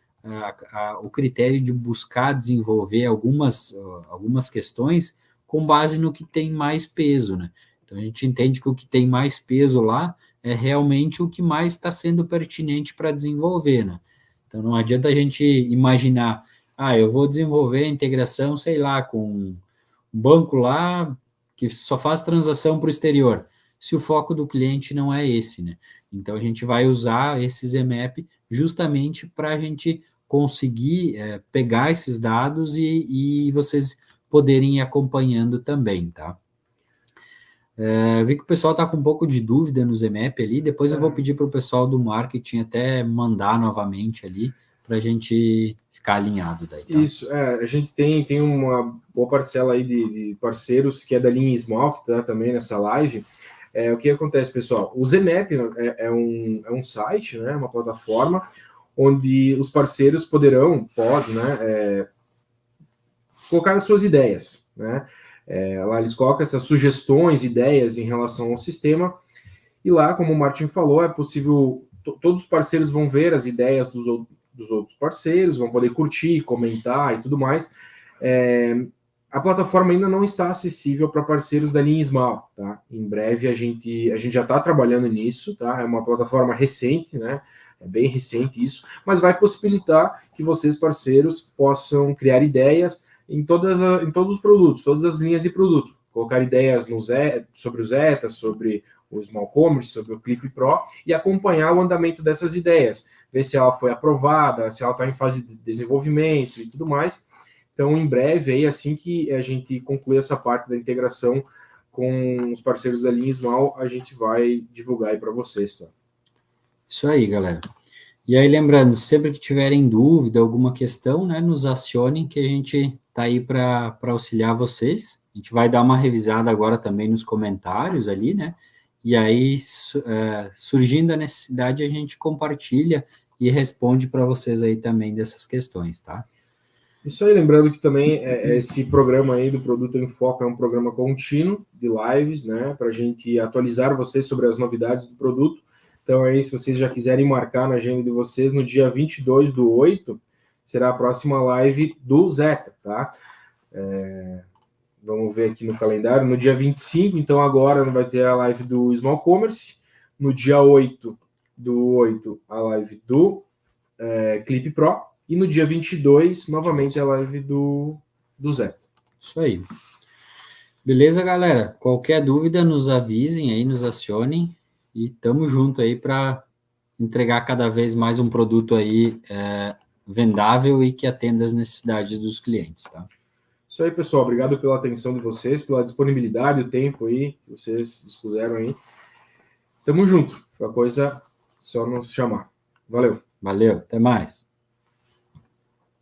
o critério de buscar desenvolver algumas questões com base no que tem mais peso, né? Então a gente entende que o que tem mais peso lá é realmente o que mais está sendo pertinente para desenvolver, né? Então não adianta a gente imaginar, eu vou desenvolver a integração, sei lá, com um banco lá que só faz transação para o exterior, se o foco do cliente não é esse, né? Então a gente vai usar esse ZMAP justamente para a gente conseguir pegar esses dados e vocês poderem ir acompanhando também, tá? Vi que o pessoal está com um pouco de dúvida no ZMAP ali, depois eu vou pedir para o pessoal do marketing até mandar novamente ali, para a gente ficar alinhado daí, tá? Isso, a gente tem uma boa parcela aí de parceiros que é da linha Small, que está também nessa live. O que acontece, pessoal? O ZMAP é um site, né, uma plataforma, onde os parceiros podem, né, colocar as suas ideias, né? Lá eles colocam essas sugestões, ideias em relação ao sistema, e lá, como o Martin falou, é possível, todos os parceiros vão ver as ideias dos outros parceiros, vão poder curtir, comentar e tudo mais. A plataforma ainda não está acessível para parceiros da linha Small, tá? Em breve a gente já está trabalhando nisso, tá? É uma plataforma recente, né? É bem recente isso, mas vai possibilitar que vocês, parceiros, possam criar ideias em todos os produtos, todas as linhas de produto. Colocar ideias sobre o Zeta, sobre o Small Commerce, sobre o Clip Pro, e acompanhar o andamento dessas ideias. Ver se ela foi aprovada, se ela está em fase de desenvolvimento e tudo mais. Então, em breve, aí, assim que a gente concluir essa parte da integração com os parceiros da linha Small, a gente vai divulgar aí para vocês, tá? Isso aí, galera. E aí, lembrando, sempre que tiverem dúvida, alguma questão, né, nos acionem, que a gente está aí para auxiliar vocês. A gente vai dar uma revisada agora também nos comentários ali, né? E aí, surgindo a necessidade, a gente compartilha e responde para vocês aí também dessas questões, tá? Isso aí, lembrando que também esse programa aí do Produto em Foco é um programa contínuo de lives, né, para a gente atualizar vocês sobre as novidades do produto. Então aí, se vocês já quiserem marcar na agenda de vocês, no dia 22/8, será a próxima live do Zeta, tá? Vamos ver aqui no calendário. No dia 25, então agora vai ter a live do Small Commerce. No dia 8/8, a live do Clip Pro. E no dia 22, novamente, a live do Zeta. Isso aí. Beleza, galera? Qualquer dúvida, nos avisem aí, nos acionem. E tamo junto aí para entregar cada vez mais um produto aí vendável e que atenda as necessidades dos clientes, tá? Isso aí, pessoal. Obrigado pela atenção de vocês, pela disponibilidade, o tempo aí que vocês dispuseram aí. Tamo junto. Qualquer coisa, só nos chamar. Valeu. Valeu, até mais.